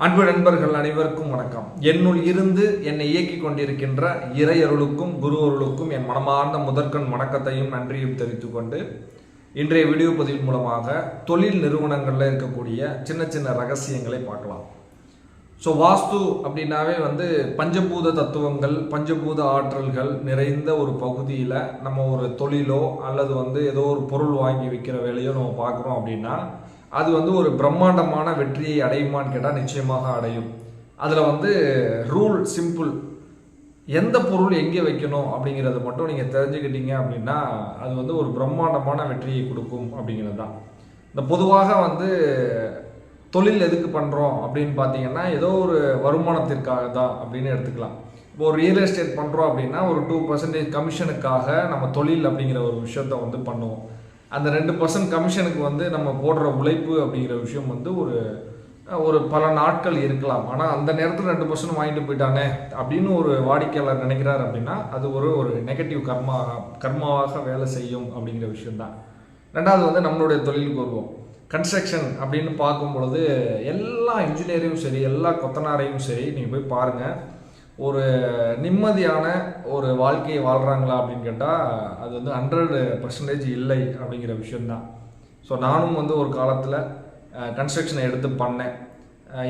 அன்பு நண்பர்கள் அனைவருக்கும் வணக்கம். என்னுள் இருந்து என்னை இயக்கிக் கொண்டிருக்கின்ற இறையருளுக்கும் குரு அருளுக்கும் என் மனமார்ந்த முதற்கண் வணக்கத்தையும் நன்றியும் தெரிவித்துக் கொண்டு இன்றைய வீடியோ பதிவு மூலமாக தொழில் நிறுவனங்களில் இருக்கக்கூடிய சின்ன சின்ன ரகசியங்களை பார்க்கலாம். ஸோ வாஸ்து அப்படின்னாவே பஞ்சபூத தத்துவங்கள், பஞ்சபூத ஆற்றல்கள் நிறைந்த ஒரு பகுதியில் நம்ம ஒரு தொழிலோ அல்லது ஏதோ ஒரு பொருள் வாங்கி விற்கிற வேலையோ நம்ம பார்க்குறோம் அப்படின்னா அது ஒரு பிரம்மாண்டமான வெற்றியை அடையுமான்னு கேட்டால் நிச்சயமாக அடையும். அதில் ரூல் சிம்பிள், எந்த பொருள் எங்கே வைக்கணும் அப்படிங்கிறத மட்டும் நீங்கள் தெரிஞ்சுக்கிட்டீங்க அப்படின்னா அது ஒரு பிரம்மாண்டமான வெற்றியை கொடுக்கும் அப்படிங்கிறது தான். இந்த பொதுவாக தொழில் எதுக்கு பண்ணுறோம் அப்படின்னு பார்த்தீங்கன்னா ஏதோ ஒரு வருமானத்திற்காக தான் அப்படின்னு எடுத்துக்கலாம். இப்போ ஒரு ரியல் எஸ்டேட் பண்ணுறோம் அப்படின்னா ஒரு 2% கமிஷனுக்காக நம்ம தொழில் அப்படிங்கிற ஒரு விஷயத்த பண்ணுவோம். அந்த 2% கமிஷனுக்கு நம்ம போடுற உழைப்பு அப்படிங்கிற விஷயம் ஒரு பல நாட்கள் இருக்கலாம். ஆனால் அந்த நேரத்தில் 2% வாங்கிட்டு போயிட்டானே அப்படின்னு ஒரு வாடிக்கையாளர் நினைக்கிறார் அப்படின்னா அது ஒரு நெகட்டிவ் கர்மாவாக வேலை செய்யும் அப்படிங்கிற விஷயம்தான். ரெண்டாவது நம்மளுடைய தொழிலுக்கு வருவோம். கன்ஸ்ட்ரக்ஷன் அப்படின்னு பார்க்கும் பொழுது எல்லா இன்ஜினியரையும் சரி, எல்லா கொத்தனாரையும் சரி நீங்கள் போய் பாருங்கள், ஒரு நிம்மதியான ஒரு வாழ்க்கையை வாழ்கிறாங்களா அப்படின்னு கேட்டால் அது 100% இல்லை அப்படிங்கிற விஷயந்தான். ஸோ நானும் ஒரு காலத்தில் கன்ஸ்ட்ரக்ஷனை எடுத்து பண்ணேன்.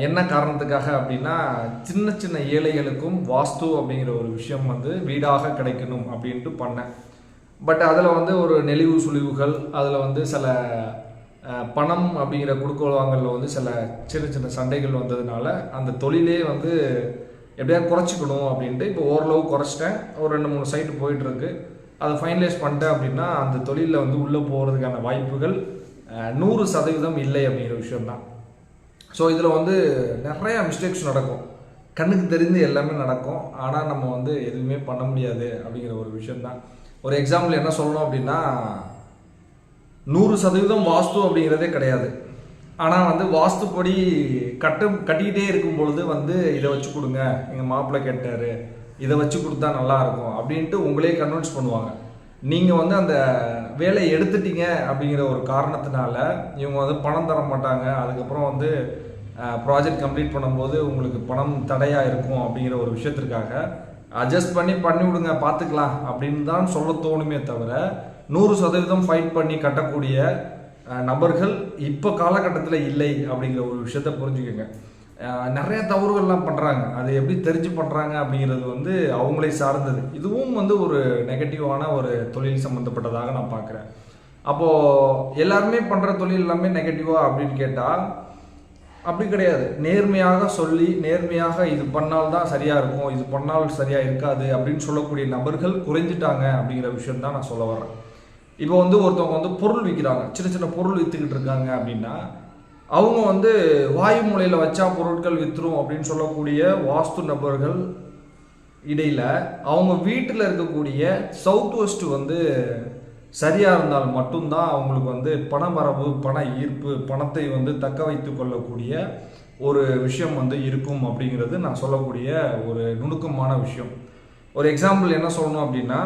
என்ன காரணத்துக்காக அப்படின்னா சின்ன சின்ன ஏழைகளுக்கும் வாஸ்து அப்படிங்கிற ஒரு விஷயம் வீடாக கிடைக்கணும் அப்படின்ட்டு பண்ணேன். பட் அதில் ஒரு நெளிவு சுழிவுகள், அதில் சில பணம் அப்படிங்கிற கொடுக்கல் சில சின்ன சின்ன சண்டைகள் வந்ததுனால அந்த தொழிலே எப்படியா குறைச்சிக்கணும் அப்படின்ட்டு இப்போ ஓரளவு குறைச்சிட்டேன். ஒரு 2-3 சைட்டு போயிட்டுருக்கு. அதை ஃபைனலைஸ் பண்ணிட்டேன் அப்படின்னா அந்த தொழிலில் உள்ளே போகிறதுக்கான வாய்ப்புகள் 100% இல்லை அப்படிங்கிற விஷயம்தான். ஸோ இதில் நிறையா மிஸ்டேக்ஸ் நடக்கும், கண்ணுக்கு தெரிந்து எல்லாமே நடக்கும். ஆனால் நம்ம எதுவுமே பண்ண முடியாது அப்படிங்கிற ஒரு விஷயந்தான். ஒரு எக்ஸாம்பிள் என்ன சொல்லணும் அப்படின்னா 100% வாஸ்து அப்படிங்கிறதே கிடையாது. ஆனால் வாஸ்துப்படி கட்டிக்கிட்டே இருக்கும் பொழுது இதை வச்சு கொடுங்க, எங்கள் மாப்பிள்ளை கேட்டார், இதை வச்சு கொடுத்தா நல்லாயிருக்கும் அப்படின்ட்டு உங்களே கன்வின்ஸ் பண்ணுவாங்க. நீங்கள் அந்த வேலையை எடுத்துட்டீங்க அப்படிங்கிற ஒரு காரணத்தினால இவங்க பணம் தர மாட்டாங்க. அதுக்கப்புறம் ப்ராஜெக்ட் கம்ப்ளீட் பண்ணும்போது உங்களுக்கு பணம் தடையாக இருக்கும் அப்படிங்கிற ஒரு விஷயத்திற்காக அட்ஜஸ்ட் பண்ணி விடுங்க, பார்த்துக்கலாம் அப்படின்னு தான் சொல்ல தோணுமே தவிர 100% ஃபைட் பண்ணி கட்டக்கூடிய நபர்கள் இப்போ காலகட்டத்தில் இல்லை அப்படிங்கிற ஒரு விஷயத்த புரிஞ்சுக்கோங்க. நிறைய தவறுகள்லாம் பண்ணுறாங்க. அது எப்படி தெரிஞ்சு பண்ணுறாங்க அப்படிங்கிறது அவங்களே சார்ந்தது. இதுவும் ஒரு நெகட்டிவான ஒரு தொழில் சம்மந்தப்பட்டதாக நான் பார்க்குறேன். அப்போது எல்லாருமே பண்ணுற தொழில் எல்லாமே நெகட்டிவாக அப்படின்னு கேட்டால் அப்படி கிடையாது. நேர்மையாக சொல்லி நேர்மையாக இது பண்ணால்தான் சரியாக இருக்கும், இது பண்ணால் சரியாக இருக்காது அப்படின்னு சொல்லக்கூடிய நபர்கள் குறைஞ்சிட்டாங்க அப்படிங்கிற விஷயந்தான் நான் சொல்ல வர்றேன். இப்போ ஒருத்தவங்க பொருள் விற்கிறாங்க, சின்ன சின்ன பொருள் விற்றுக்கிட்டு இருக்காங்க அப்படின்னா அவங்க வாயு மூலையில் வச்சா பொருட்கள் விற்றுரும் அப்படின்னு சொல்லக்கூடிய வாஸ்து நபர்கள் இடையில் அவங்க வீட்டில் இருக்கக்கூடிய சவுத் வெஸ்ட் சரியாக இருந்தால் மட்டும்தான் அவங்களுக்கு பண வரவு, பண ஈர்ப்பு, பணத்தை தக்க வைத்து கொள்ளக்கூடிய ஒரு விஷயம் இருக்கும் அப்படிங்கிறது நான் சொல்லக்கூடிய ஒரு நுணுக்கமான விஷயம். ஒரு எக்ஸாம்பிள் என்ன சொல்லணும் அப்படின்னா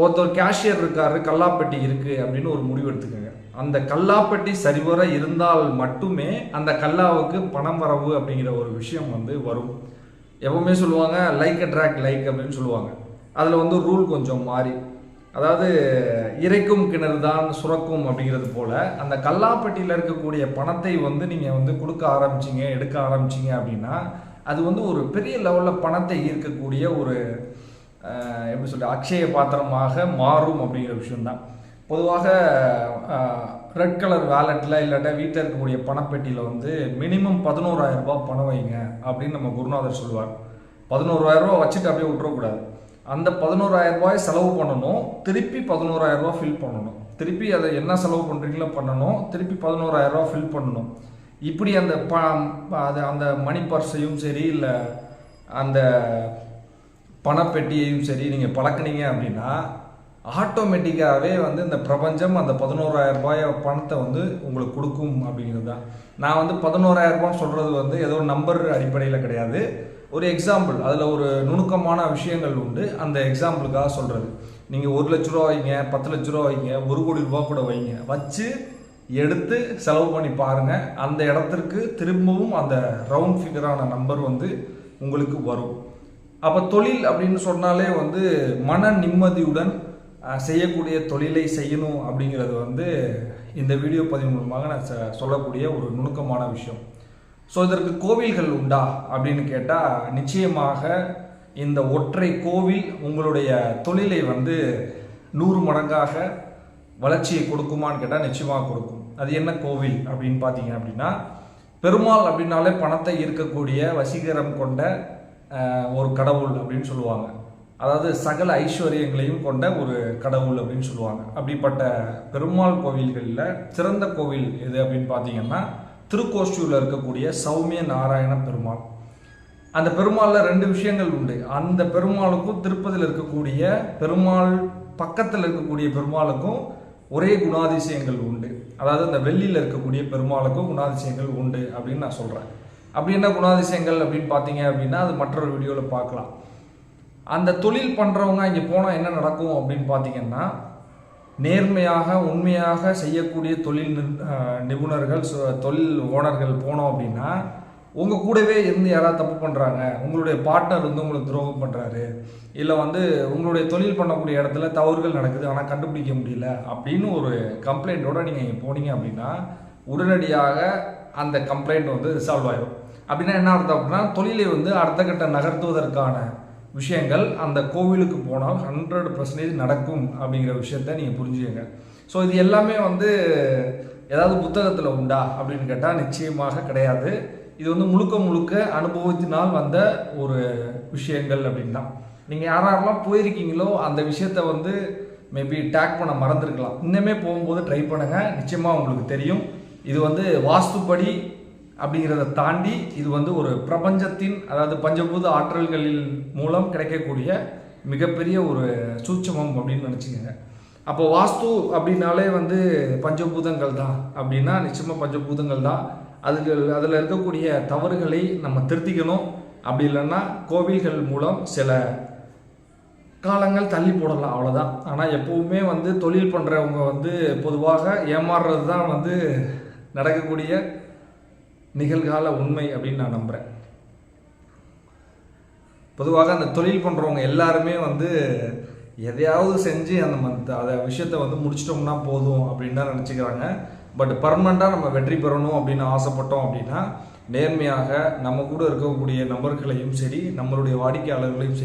ஒருத்தர் கேஷியர் இருக்காரு, கல்லாப்பெட்டி இருக்குது அப்படின்னு ஒரு முடிவு எடுத்துக்கோங்க. அந்த கல்லாப்பெட்டி சரிவர இருந்தால் மட்டுமே அந்த கல்லாவுக்கு பணம் வரவு அப்படிங்கிற ஒரு விஷயம் வரும். எப்பவுமே சொல்லுவாங்க லைக் அட்ராக்ட் லைக் அப்படின்னு சொல்லுவாங்க. அதில் ரூல் கொஞ்சம் மாறி, அதாவது இறைக்கும் கிணறு தான் சுரக்கும் அப்படிங்கிறது போல் அந்த கல்லாப்பெட்டியில் இருக்கக்கூடிய பணத்தை நீங்கள் கொடுக்க ஆரம்பிச்சிங்க, எடுக்க ஆரம்பிச்சிங்க அப்படின்னா அது ஒரு பெரிய லெவலில் பணத்தை ஈர்க்கக்கூடிய ஒரு எப்படி சொல்ல அக்ஷய பாத்திரமாக மாறும் அப்படிங்கிற விஷயம்தான். பொதுவாக ரெட் கலர் வேலெட்டில் இல்லாட்டா வீட்டில் இருக்கக்கூடிய பணப்பெட்டியில் மினிமம் 11,000 ரூபாய் பணம் வைங்க அப்படின்னு நம்ம குருநாதர் சொல்லுவார். 11,000 ரூபா வச்சுட்டு அப்படியே விட்டுறக்கூடாது. அந்த 11,000 ரூபாய் செலவு பண்ணணும், திருப்பி 11,000 ரூபா ஃபில் பண்ணணும், திருப்பி அதை என்ன செலவு பண்ணுறீங்களோ பண்ணணும், திருப்பி 11,000 ரூபா ஃபில் பண்ணணும். இப்படி அந்த மணி பர்ஸையும் சரி இல்லை அந்த பணப்பெட்டியையும் சரி நீங்கள் பழக்கினீங்க அப்படின்னா ஆட்டோமேட்டிக்காகவே இந்த பிரபஞ்சம் அந்த 11,000 ரூபாய் பணத்தை உங்களுக்கு கொடுக்கும் அப்படிங்கிறது தான். நான் 11,000 ரூபான்னு சொல்கிறது ஏதோ நம்பர் அடிப்படையில் கிடையாது, ஒரு எக்ஸாம்பிள். அதில் ஒரு நுணுக்கமான விஷயங்கள் உண்டு, அந்த எக்ஸாம்பிளுக்காக சொல்கிறது. நீங்கள் 1 லட்ச ரூபா வைங்க, 10 லட்ச ரூபா வைங்க, 1 கோடி ரூபா கூட வைங்க, வச்சு எடுத்து செலவு பண்ணி பாருங்கள். அந்த இடத்திற்கு திரும்பவும் அந்த ரவுண்ட் ஃபிகரான நம்பர் வந்து உங்களுக்கு வரும். அப்போ தொழில் அப்படின்னு சொன்னாலே வந்து மன நிம்மதியுடன் செய்யக்கூடிய தொழிலை செய்யணும் அப்படிங்கிறது வந்து இந்த வீடியோ பதிவு மூலமாக நான் சொல்லக்கூடிய ஒரு நுணுக்கமான விஷயம். ஸோ இதற்கு கோவில்கள் உண்டா அப்படின்னு கேட்டால் நிச்சயமாக இந்த ஒற்றை கோவில் உங்களுடைய தொழிலை வந்து 100 மடங்காக வளர்ச்சியை கொடுக்குமான்னு கேட்டால் நிச்சயமாக கொடுக்கும். அது என்ன கோவில் அப்படின்னு பார்த்தீங்க அப்படின்னா, பெருமாள் அப்படின்னாலே பணத்தை ஈர்க்கக்கூடிய வசீகரம் கொண்ட ஒரு கடவுள் அப்படின்னு சொல்லுவாங்க. அதாவது சகல ஐஸ்வர்யங்களையும் கொண்ட ஒரு கடவுள் அப்படின்னு சொல்லுவாங்க. அப்படிப்பட்ட பெருமாள் கோவில்களில் சிறந்த கோவில் எது அப்படின்னு பார்த்தீங்கன்னா, திருக்கோஷ்டியூரில் இருக்கக்கூடிய சௌமிய நாராயண பெருமாள். அந்த பெருமாளில் 2 விஷயங்கள் உண்டு. அந்த பெருமாளுக்கும் திருப்பதியில் இருக்கக்கூடிய பெருமாள் பக்கத்தில் இருக்கக்கூடிய பெருமாளுக்கும் ஒரே குணாதிசயங்கள் உண்டு. அதாவது அந்த வெள்ளியில் இருக்கக்கூடிய பெருமாளுக்கும் குணாதிசயங்கள் உண்டு அப்படின்னு நான் சொல்கிறேன். அப்படி என்ன குணாதிசயங்கள் அப்படின்னு பார்த்தீங்க அப்படின்னா, அது மற்றொரு வீடியோவில் பார்க்கலாம். அந்த தொழில் பண்ணுறவங்க இங்கே போனால் என்ன நடக்கும் அப்படின்னு பார்த்தீங்கன்னா, நேர்மையாக உண்மையாக செய்யக்கூடிய தொழில் நிபுணர்கள் தொழில் ஓனர்கள் போனோம் அப்படின்னா, உங்கள் கூடவே இருந்து யாராவது தப்பு பண்ணுறாங்க, உங்களுடைய பார்ட்னர் வந்து உங்களுக்கு துரோகம் பண்ணுறாரு, இல்லை வந்து உங்களுடைய தொழில் பண்ணக்கூடிய இடத்துல தவறுகள் நடக்குது ஆனால் கண்டுபிடிக்க முடியல அப்படின்னு ஒரு கம்ப்ளைண்ட்டோடு நீங்கள் இங்கே போனீங்க அப்படின்னா, உடனடியாக அந்த கம்ப்ளைண்ட் வந்து ரிசால்வ் ஆகிடும். அப்படின்னா என்ன அர்த்தம் அப்படின்னா, தொழிலை வந்து அடுத்த கட்ட நகர்த்துவதற்கான விஷயங்கள் அந்த கோவிலுக்கு போனால் 100% நடக்கும் அப்படிங்கிற விஷயத்த நீங்கள் புரிஞ்சுக்கங்க. ஸோ இது எல்லாமே வந்து ஏதாவது புத்தகத்தில் உண்டா அப்படின்னு கேட்டால் நிச்சயமாக கிடையாது. இது வந்து முழுக்க முழுக்க அனுபவத்தினால் வந்த ஒரு விஷயங்கள் அப்படின்னு தான். நீங்கள் யாரெல்லாம் போயிருக்கீங்களோ அந்த விஷயத்த வந்து மேபி டேக் பண்ண மறந்துருக்கலாம். இன்னுமே போகும்போது ட்ரை பண்ணுங்கள், நிச்சயமாக உங்களுக்கு தெரியும். இது வந்து வாஸ்துப்படி அப்படிங்கிறத தாண்டி இது வந்து ஒரு பிரபஞ்சத்தின், அதாவது பஞ்சபூத ஆற்றல்களின் மூலம் கிடைக்கக்கூடிய மிகப்பெரிய ஒரு சூட்சமம் அப்படின்னு நினச்சிக்கோங்க. அப்போ வாஸ்து அப்படின்னாலே வந்து பஞ்சபூதங்கள் தான் அப்படின்னா நிச்சயமாக பஞ்சபூதங்கள் தான். அதில் இருக்கக்கூடிய தவறுகளை நம்ம திருத்திக்கணும். அப்படி இல்லைன்னா கோவில்கள் மூலம் சில காலங்கள் தள்ளி போடலாம், அவ்வளோதான். ஆனால் எப்போவுமே வந்து தொழில் பண்ணுறவங்க வந்து பொதுவாக ஏமாறுறது தான் வந்து நடக்கக்கூடிய நிகழ்கால உண்மை அப்படின்னு நான் நம்புகிறேன். பொதுவாக அந்த தொழில் பண்ணுறவங்க எல்லாருமே வந்து எதையாவது செஞ்சு அதை விஷயத்தை வந்து முடிச்சிட்டோம்னா போதும் அப்படின்னு தான் நினச்சிக்கிறாங்க. பட் பர்மனெண்ட்டாக நம்ம வெற்றி பெறணும் அப்படின்னு ஆசைப்பட்டோம் அப்படின்னா, நேர்மையாக நம்ம கூட இருக்கக்கூடிய நபர்களையும் சரி, நம்மளுடைய வாடிக்கையாளர்களையும்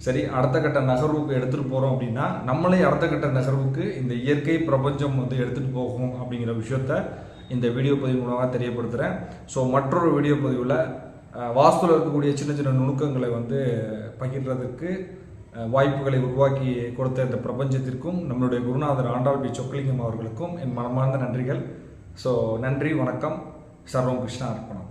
சரி அடுத்த கட்ட நகர்வுக்கு எடுத்துகிட்டு போகிறோம் அப்படின்னா, நம்மளே அடுத்த கட்ட நகர்வுக்கு இந்த இயற்கை பிரபஞ்சம் வந்து எடுத்துகிட்டு போகும் அப்படிங்கிற விஷயத்த இந்த வீடியோ பதிவு மூலமாக தெரியப்படுத்துகிறேன். ஸோ மற்றொரு வீடியோ பதிவில் வாஸ்துவில் இருக்கக்கூடிய சின்ன சின்ன நுணுக்கங்களை வந்து பகிர்றதுக்கு வாய்ப்புகளை உருவாக்கி கொடுத்த இந்த பிரபஞ்சத்திற்கும் நம்மளுடைய குருநாதர் ஆண்டாள் பி சொக்கலிங்கம் அவர்களுக்கும் என் மனமார்ந்த நன்றிகள். ஸோ நன்றி, வணக்கம், சர்வம் கிருஷ்ணா அர்ப்பணம்.